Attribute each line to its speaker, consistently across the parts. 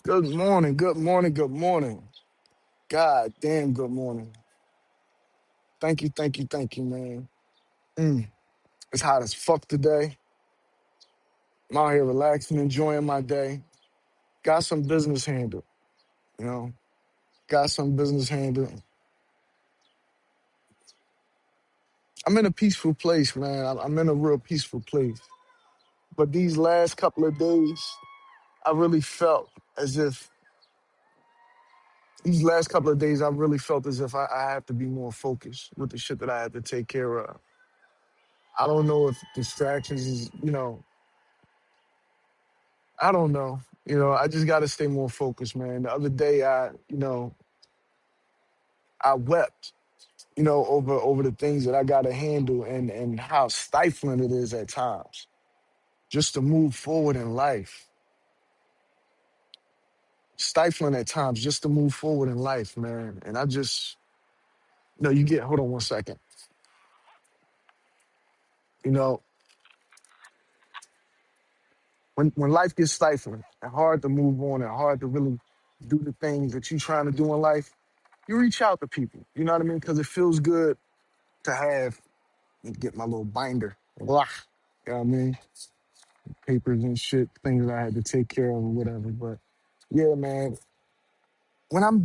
Speaker 1: Good morning, good morning, good morning. God damn, good morning. Thank you, man. Mm, it's hot as fuck today. I'm out here relaxing, enjoying my day. Got some business handle, you know. Got some business handle. I'm in a peaceful place, man. I'm in a real peaceful place. But these last couple of days, I really felt as if these last couple of days, I really felt as if I have to be more focused with the shit that I have to take care of. I don't know if distractions is, I don't know. I just got to stay more focused, man. The other day, I wept, over the things that I got to handle and how stifling it is at times just to move forward in life. Stifling at times just to move forward in life, man. And I just, hold on one second. You know, when life gets stifling and hard to move on and hard to really do the things that you're trying to do in life, you reach out to people. You know what I mean? Because it feels good to have and get my little binder. Blah. You know what I mean? Papers and shit, things that I had to take care of or whatever. But yeah, man, when I'm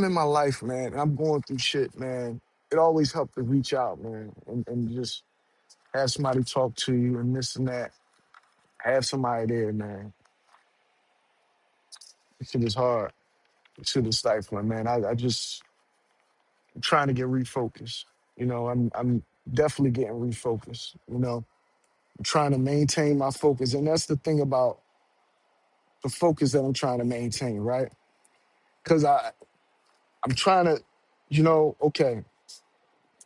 Speaker 1: in my life, man, and I'm going through shit, man, it always helps to reach out, man, and just have somebody talk to you and this and that. Have somebody there, man. This shit is hard. This shit is stifling, man. I just I'm trying to get refocused. I'm definitely getting refocused, I'm trying to maintain my focus. And that's the thing about the focus that I'm trying to maintain, right? Because I'm trying to, okay,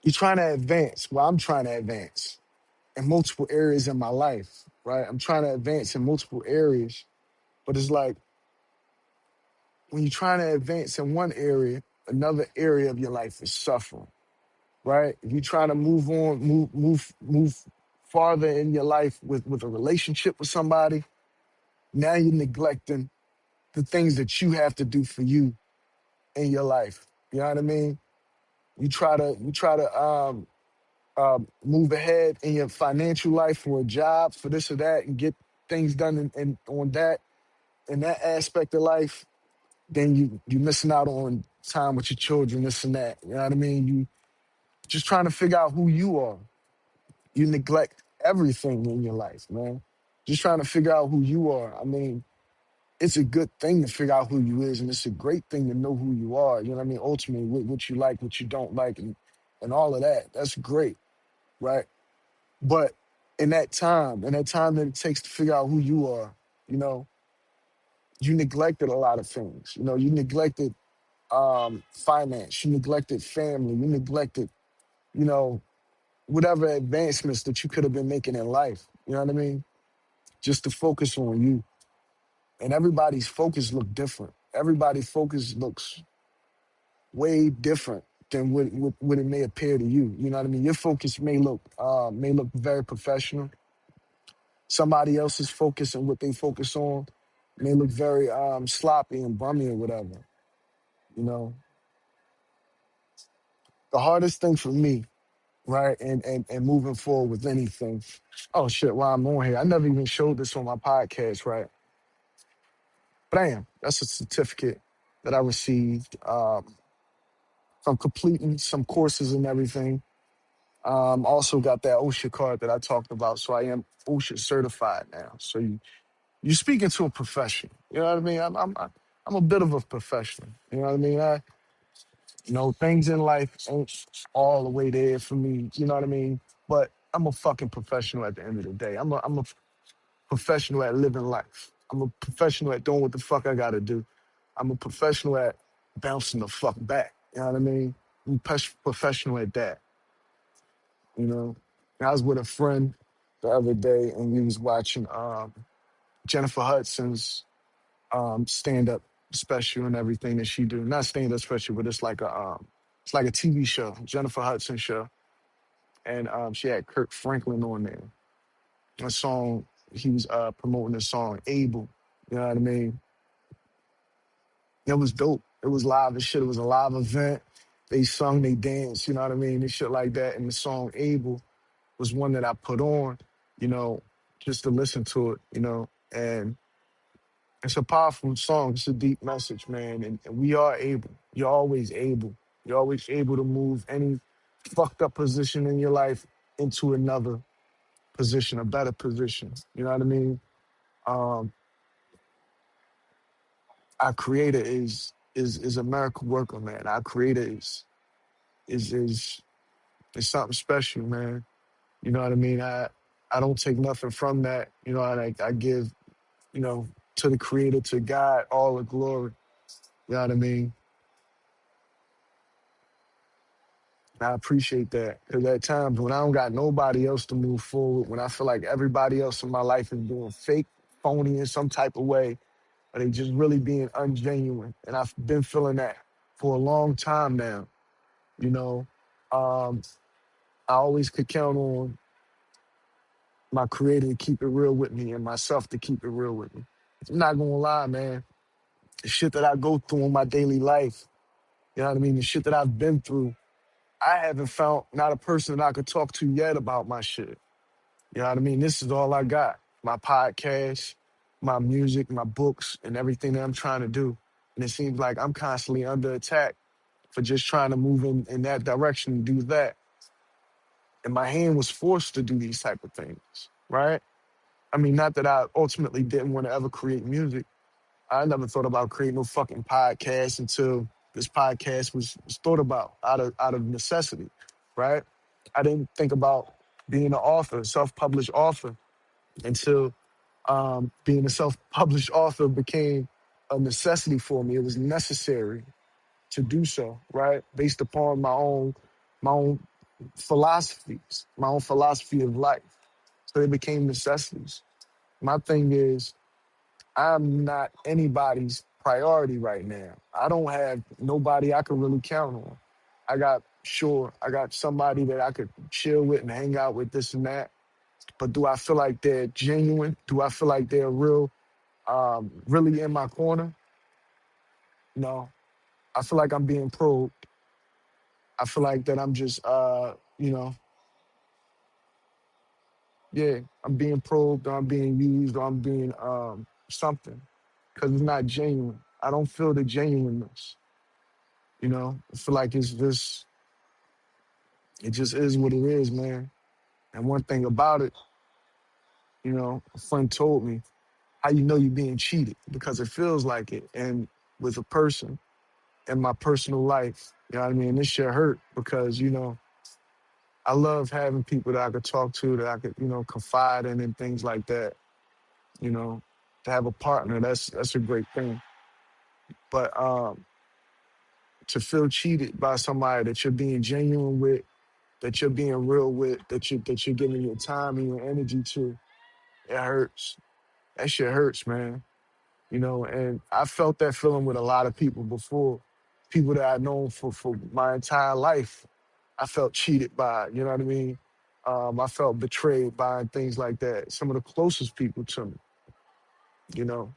Speaker 1: you're trying to advance. Well, I'm trying to advance in multiple areas in my life, right? I'm trying to advance in multiple areas, but it's like when you're trying to advance in one area, another area of your life is suffering, right? If you're trying to move on, move farther in your life with a relationship with somebody, now you're neglecting the things that you have to do for you in your life. You know what I mean? You try to move ahead in your financial life for a job, for this or that, and get things done in on that in that aspect of life. Then you missing out on time with your children, this and that. You know what I mean? You just trying to figure out who you are. You neglect everything in your life, man. Just trying to figure out who you are. I mean, it's a good thing to figure out who you is, and it's a great thing to know who you are. You know what I mean? Ultimately, what you like, what you don't like, and all of that. That's great, right? But in that time that it takes to figure out who you are, you know, you neglected a lot of things. You neglected finance, you neglected family, you neglected, you know, whatever advancements that you could have been making in life. You know what I mean? Just to focus on you. And everybody's focus look different. Everybody's focus looks way different than what it may appear to you. You know what I mean? Your focus may look very professional. Somebody else's focus and what they focus on may look very sloppy and bummy or whatever. You know, the hardest thing for me, right, and moving forward with anything. Oh shit! While I'm on here, I never even showed this on my podcast, right? Bam! That's a certificate that I received from completing some courses and everything. Also got that OSHA card that I talked about, so I am OSHA certified now. So you're speaking to a professional. You know what I mean? I'm a bit of a professional. You know what I mean? Things in life ain't all the way there for me. You know what I mean? But I'm a fucking professional at the end of the day. I'm a professional at living life. I'm a professional at doing what the fuck I gotta do. I'm a professional at bouncing the fuck back. You know what I mean? I'm professional at that. You know, I was with a friend the other day and we was watching Jennifer Hudson's stand up special and everything that she do. Not stand up special, but it's like a TV show, Jennifer Hudson show, and she had Kirk Franklin on there. A song he was promoting the song Able. You know what I mean? It was dope. It was live and shit. It was a live event. They sung, they danced, you know what I mean, and shit like that. And the song "Able" was one that I put on, you know, just to listen to it, you know. And it's a powerful song. It's a deep message, man. And we are able. You're always able. You're always able to move any fucked up position in your life into another position, a better position. You know what I mean? Um, our creator is a miracle worker, man. Our creator is something special, man. You know what I mean? I don't take nothing from that. You know, I give, you know, to the creator, to God, all the glory. You know what I mean? And I appreciate that. Because at times when I don't got nobody else to move forward, when I feel like everybody else in my life is being fake, phony in some type of way, or they just really being ungenuine. And I've been feeling that for a long time now. You know, um, I always could count on my creator to keep it real with me and myself to keep it real with me. I'm not gonna lie, man. The shit that I go through in my daily life, you know what I mean? The shit that I've been through, I haven't found not a person that I could talk to yet about my shit. You know what I mean? This is all I got. My podcast, my music, my books, and everything that I'm trying to do. And it seems like I'm constantly under attack for just trying to move in that direction and do that. And my hand was forced to do these type of things, right? I mean, not that I ultimately didn't want to ever create music. I never thought about creating no fucking podcast until this podcast was thought about out of necessity, right? I didn't think about being an author, self-published author, until being a self-published author became a necessity for me. It was necessary to do so, right? Based upon my own philosophies, my own philosophy of life. So they became necessities. My thing is, I'm not anybody's priority right now. I don't have nobody I can really count on. I got somebody that I could chill with and hang out with, this and that. But do I feel like they're genuine? Do I feel like they're real, really in my corner? No. I feel like I'm being probed. I feel like that I'm just, you know, yeah, I'm being probed, or I'm being used, or I'm being something, because it's not genuine. I don't feel the genuineness. You know, I feel like it just is what it is, man. And one thing about it, you know, a friend told me, how you know you're being cheated? Because it feels like it. And with a person in my personal life, you know what I mean? This shit hurt because, you know, I love having people that I could talk to, that I could, you know, confide in and things like that. You know, to have a partner, that's a great thing. But to feel cheated by somebody that you're being genuine with, that you're being real with, that you're giving your time and your energy to, it hurts. That shit hurts, man. You know, and I felt that feeling with a lot of people before. People that I've known for my entire life, I felt cheated by, you know what I mean? I felt betrayed by and things like that. Some of the closest people to me, you know,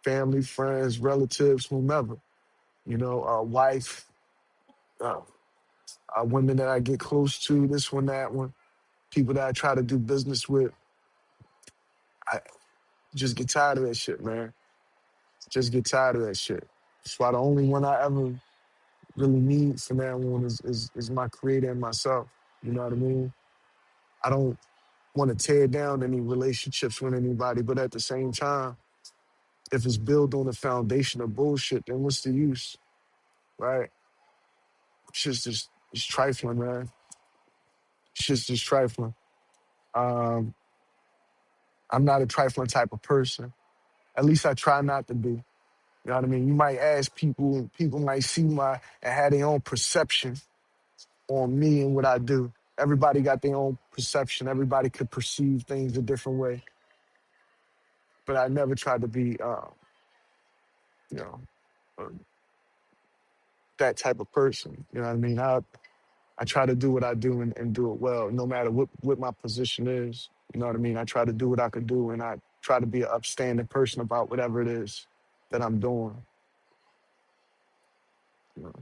Speaker 1: family, friends, relatives, whomever, you know, wife, uh, women that I get close to, this one, that one, people that I try to do business with. I just get tired of that shit, man. Just get tired of that shit. That's why the only one I ever really need from that one is my creator and myself. You know what I mean? I don't want to tear down any relationships with anybody, but at the same time, if it's built on a foundation of bullshit, then what's the use, right? Just it's trifling, man. Just trifling. Um, I'm not a trifling type of person. At least I try not to be. You know what I mean? You might ask people, and people might see and have their own perception on me and what I do. Everybody got their own perception. Everybody could perceive things a different way. But I never tried to be, you know, uh, that type of person. You know what I mean? I try to do what I do and do it well, no matter what my position is. You know what I mean? I try to do what I could do, and I try to be an upstanding person about whatever it is that I'm doing. You know,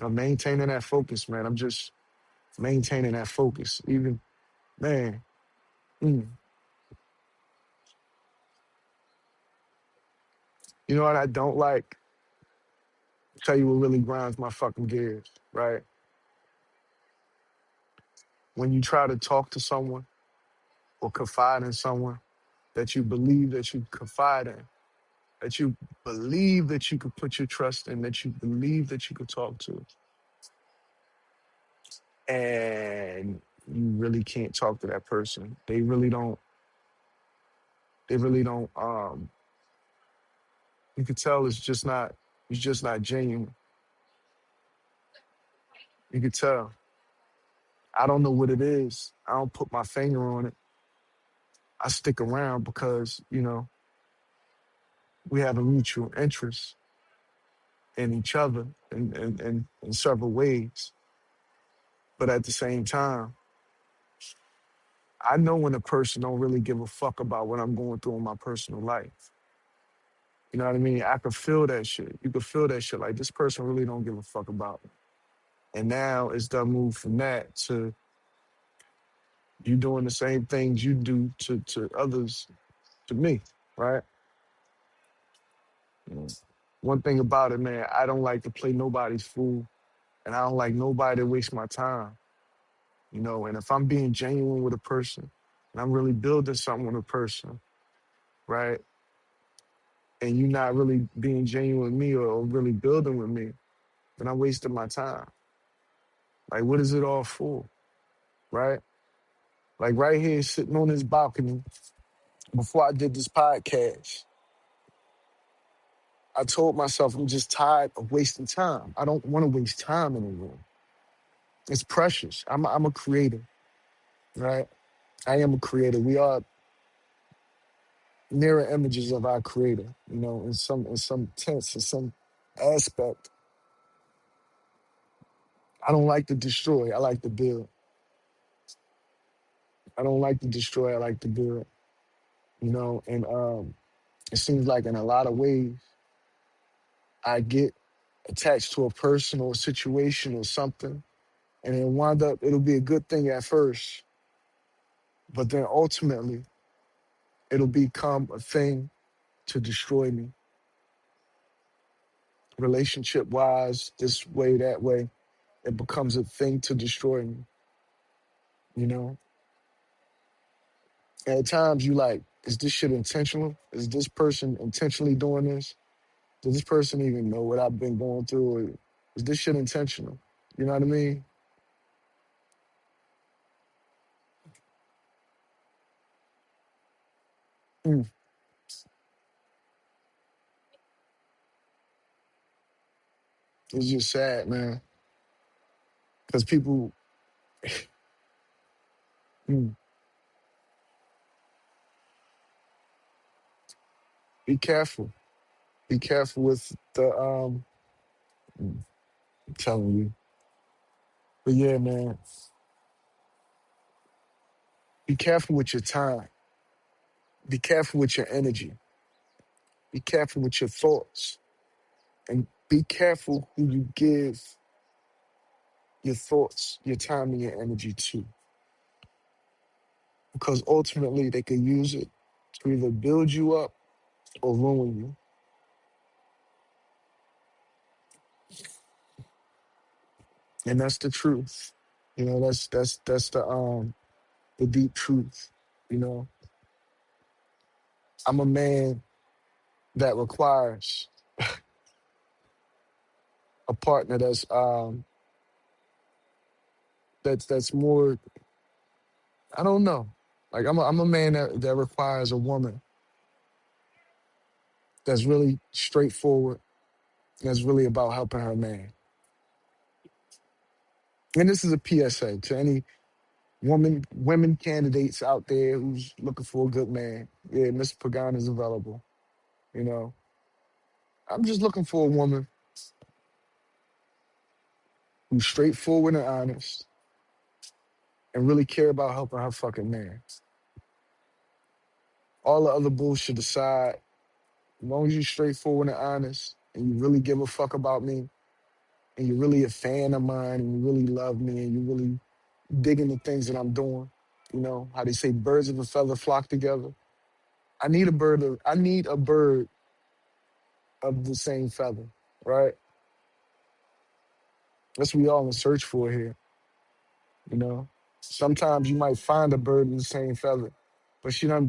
Speaker 1: I'm maintaining that focus, man. I'm just maintaining that focus. Even, man, mm, you know what I don't like? Tell you what really grinds my fucking gears, right? When you try to talk to someone or confide in someone that you believe that you confide in, that you believe that you could put your trust in, that you believe that you could talk to, and you really can't talk to that person. They really don't, you could tell it's just not genuine. You could tell. I don't know what it is. I don't put my finger on it. I stick around because, we have a mutual interest in each other in several ways. But at the same time, I know when a person don't really give a fuck about what I'm going through in my personal life. You know what I mean? I could feel that shit. You could feel that shit. Like, this person really don't give a fuck about me. And now it's done moved from that to you doing the same things you do to others, to me, right? Mm. One thing about it, man, I don't like to play nobody's fool, and I don't like nobody to waste my time, and if I'm being genuine with a person, and I'm really building something with a person, right? And you're not really being genuine with me or really building with me, then I'm wasting my time. Like, what is it all for, right? Like, right here, sitting on this balcony, before I did this podcast, I told myself I'm just tired of wasting time. I don't want to waste time anymore. It's precious. I'm a creator, right? I am a creator. We are mirror images of our creator, in some tense, in some aspect. I don't like to destroy. I like to build. I don't like to destroy. I like to build. And it seems like in a lot of ways I get attached to a person or a situation or something, and it'll be a good thing at first, but then ultimately it'll become a thing to destroy me, relationship wise, this way, that way. It becomes a thing to destroy me, you know? And at times you like, is this shit intentional? Is this person intentionally doing this? Does this person even know what I've been going through? Or is this shit intentional? You know what I mean? Mm. It's just sad, man. Because people, mm, be careful. Be careful with I'm telling you. But yeah, man, be careful with your time. Be careful with your energy. Be careful with your thoughts. And be careful who you give your thoughts, your time, and your energy to. Because ultimately, they can use it to either build you up or ruin you. And that's the truth. That's the deep truth. You know, I'm a man that requires a partner that's more, I don't know. Like, I'm a man that requires a woman that's really straightforward, that's really about helping her man. And this is a PSA to any women candidates out there who's looking for a good man. Yeah, Mr. Pagan is available. You know, I'm just looking for a woman who's straightforward and honest and really care about helping her fucking man. All the other bullshit aside, as long as you're straightforward and honest and you really give a fuck about me, and you're really a fan of mine, and you really love me, and you really digging the things that I'm doing. You know how they say birds of a feather flock together. I need a bird of the same feather, right? That's what we all in search for here. You know, sometimes you might find a bird of the same feather, but she done